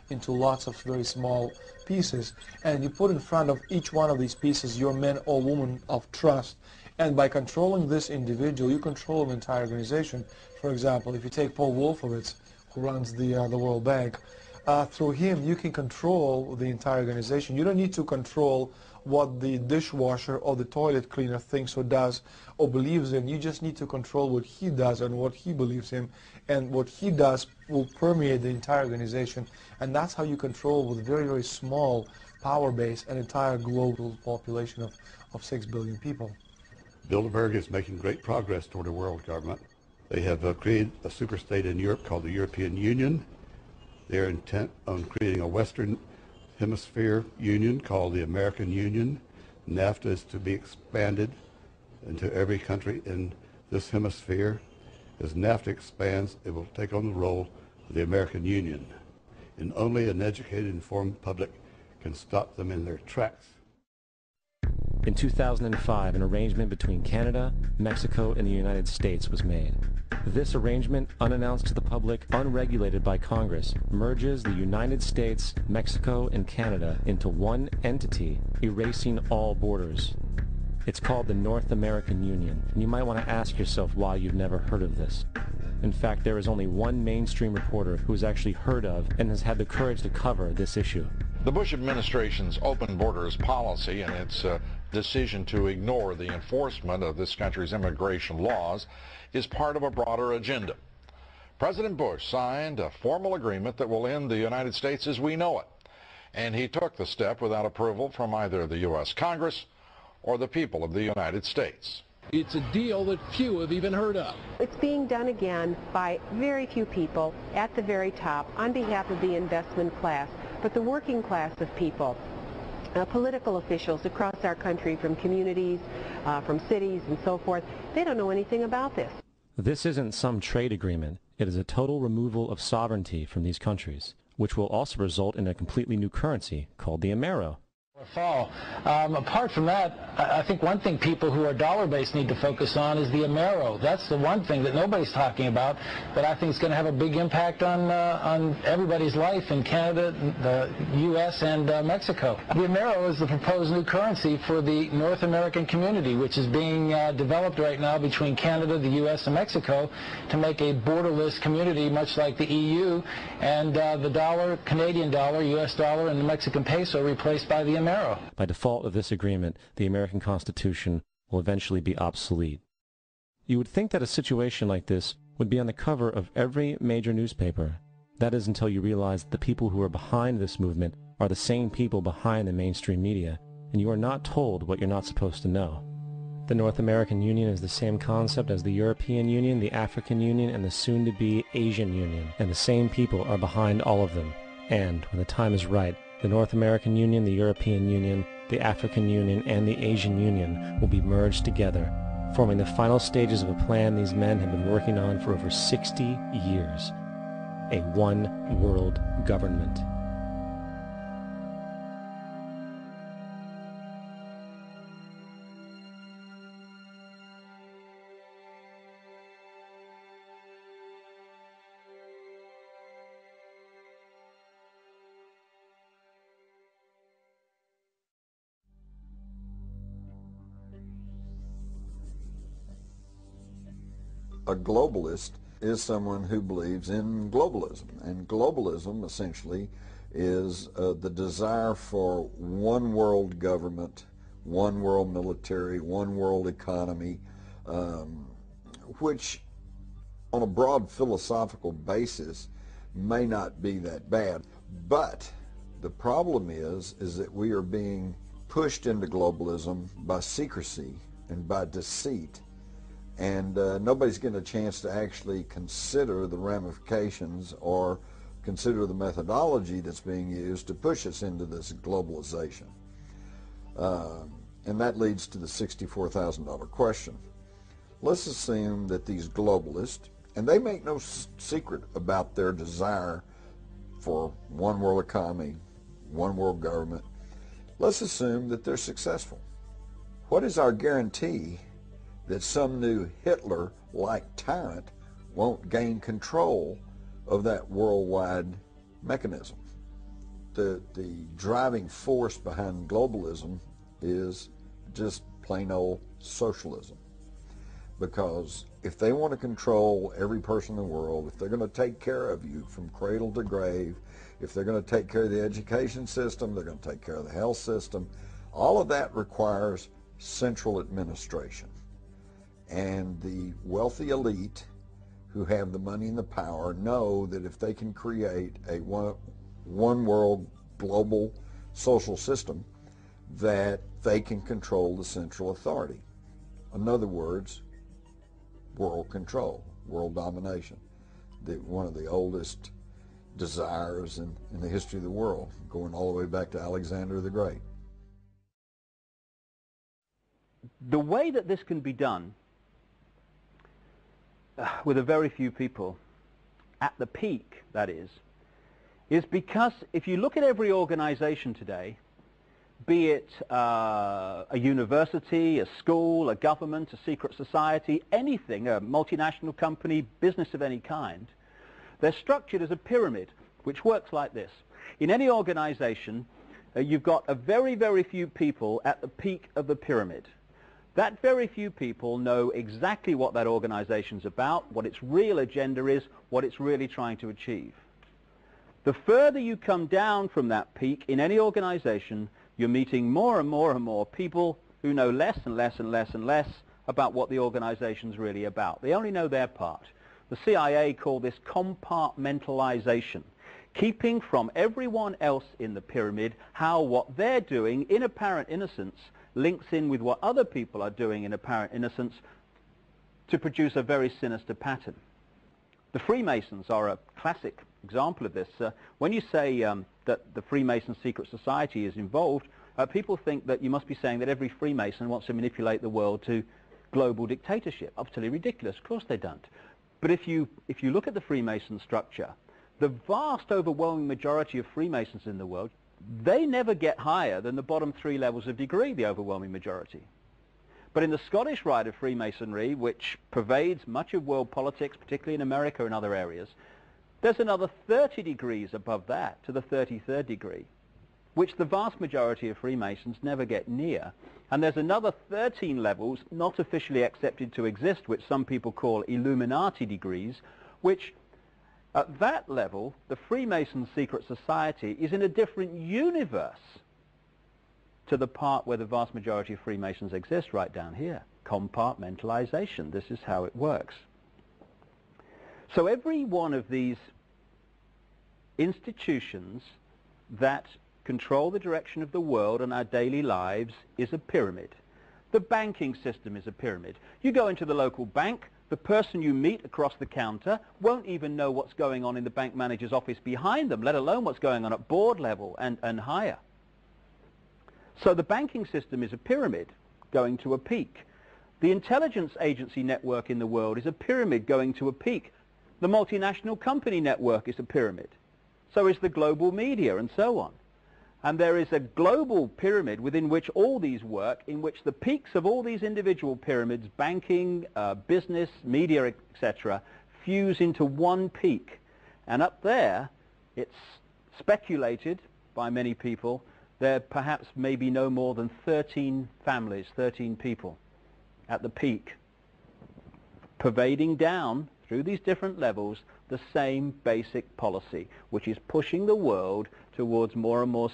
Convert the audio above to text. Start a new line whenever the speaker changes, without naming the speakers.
into lots of very small pieces, and you put in front of each one of these pieces your man or woman of trust, and by controlling this individual you control an entire organization. For example, if you take Paul Wolfowitz, who runs the World Bank, through him you can control the entire organization. You don't need to control what the dishwasher or the toilet cleaner thinks or does or believes in. You just need to control what he does and what he believes in, and what he does will permeate the entire organization, and that's how you control, with very, very small power base, an entire global population of 6 billion people.
Bilderberg is making great progress toward a world government. They have created a superstate in Europe called the European Union. They're intent on creating a Western Hemisphere Union called the American Union. NAFTA is to be expanded into every country in this hemisphere. As NAFTA expands, it will take on the role of the American Union, and only an educated, informed public can stop them in their tracks.
In 2005, an arrangement between Canada, Mexico, and the United States was made. This arrangement, unannounced to the public, unregulated by Congress, merges the United States, Mexico, and Canada into one entity, erasing all borders. It's called the North American Union, and you might want to ask yourself why you've never heard of this. In fact, there is only one mainstream reporter who has actually heard of and has had the courage to cover this issue.
The Bush administration's open borders policy and its decision to ignore the enforcement of this country's immigration laws is part of a broader agenda. President Bush signed a formal agreement that will end the United States as we know it, and he took the step without approval from either the U.S. Congress or the people of the United States.
It's a deal that few have even heard of.
It's being done again by very few people at the very top on behalf of the investment class, but the working class of people. Political officials across our country, from communities, from cities and so forth, they don't know anything about this.
This isn't some trade agreement. It is a total removal of sovereignty from these countries, which will also result in a completely new currency called the Amero.
Fall. Apart from that, I think one thing people who are dollar-based need to focus on is the Amero. That's the one thing that nobody's talking about, but I think it's going to have a big impact on everybody's life in Canada, the U.S., and Mexico. The Amero is the proposed new currency for the North American community, which is being developed right now between Canada, the U.S., and Mexico to make a borderless community, much like the EU, and the dollar, Canadian dollar, U.S. dollar, and the Mexican peso replaced by the Amero.
By default of this agreement, the American Constitution will eventually be obsolete. You would think that a situation like this would be on the cover of every major newspaper. That is until you realize that the people who are behind this movement are the same people behind the mainstream media, and you are not told what you're not supposed to know. The North American Union is the same concept as the European Union, the African Union, and the soon-to-be Asian Union, and the same people are behind all of them. And, when the time is right, the North American Union, the European Union, the African Union, and the Asian Union will be merged together, forming the final stages of a plan these men have been working on for over 60 years. A one-world government.
A globalist is someone who believes in globalism, and globalism essentially is the desire for one world government, one world military, one world economy, which on a broad philosophical basis may not be that bad. But the problem is that we are being pushed into globalism by secrecy and by deceit. And nobody's getting a chance to actually consider the ramifications or consider the methodology that's being used to push us into this globalization. And that leads to the $64,000 question. Let's assume that these globalists, and they make no secret about their desire for one world economy, one world government, let's assume that they're successful. What is our guarantee that some new Hitler-like tyrant won't gain control of that worldwide mechanism. The driving force behind globalism is just plain old socialism. Because if they want to control every person in the world, if they're going to take care of you from cradle to grave, if they're going to take care of the education system, they're going to take care of the health system, all of that requires central administration. And the wealthy elite who have the money and the power know that if they can create a one world global social system, that they can control the central authority. In other words, world control, world domination, one of the oldest desires in the history of the world, going all the way back to Alexander the Great.
The way that this can be done with a very few people, at the peak, that is because if you look at every organization today, be it a university, a school, a government, a secret society, anything, a multinational company, business of any kind, they're structured as a pyramid, which works like this. In any organization, you've got a very, very few people at the peak of the pyramid. That very few people know exactly what that organization's about, what its real agenda is, what it's really trying to achieve. The further you come down from that peak in any organization, you're meeting more and more and more people who know less and less and less and less about what the organization's really about. They only know their part. The CIA call this compartmentalization, keeping from everyone else in the pyramid how what they're doing in apparent innocence links in with what other people are doing in apparent innocence to produce a very sinister pattern. The Freemasons are a classic example of this. When you say that the Freemason secret society is involved, people think that you must be saying that every Freemason wants to manipulate the world to global dictatorship. Utterly ridiculous. Of course they don't. But if you look at the Freemason structure, the vast overwhelming majority of Freemasons in the world, they never get higher than the bottom 3 levels of degree, the overwhelming majority. But in the Scottish rite of Freemasonry, which pervades much of world politics, particularly in America and other areas, there's another 30 degrees above that to the 33rd degree, which the vast majority of Freemasons never get near. And there's another 13 levels not officially accepted to exist, which some people call Illuminati degrees, which at that level, the Freemason secret society is in a different universe to the part where the vast majority of Freemasons exist, right down here. Compartmentalization. This is how it works. So every one of these institutions that control the direction of the world and our daily lives is a pyramid. The banking system is a pyramid. You go into the local bank, the person you meet across the counter won't even know what's going on in the bank manager's office behind them, let alone what's going on at board level and higher. So the banking system is a pyramid going to a peak. The intelligence agency network in the world is a pyramid going to a peak. The multinational company network is a pyramid. So is the global media and so on. And there is a global pyramid within which all these work, in which the peaks of all these individual pyramids, banking, business, media, etc., fuse into one peak. And up there, it's speculated by many people, there perhaps may be no more than 13 families, 13 people at the peak, pervading down through these different levels the same basic policy, which is pushing the world towards more and more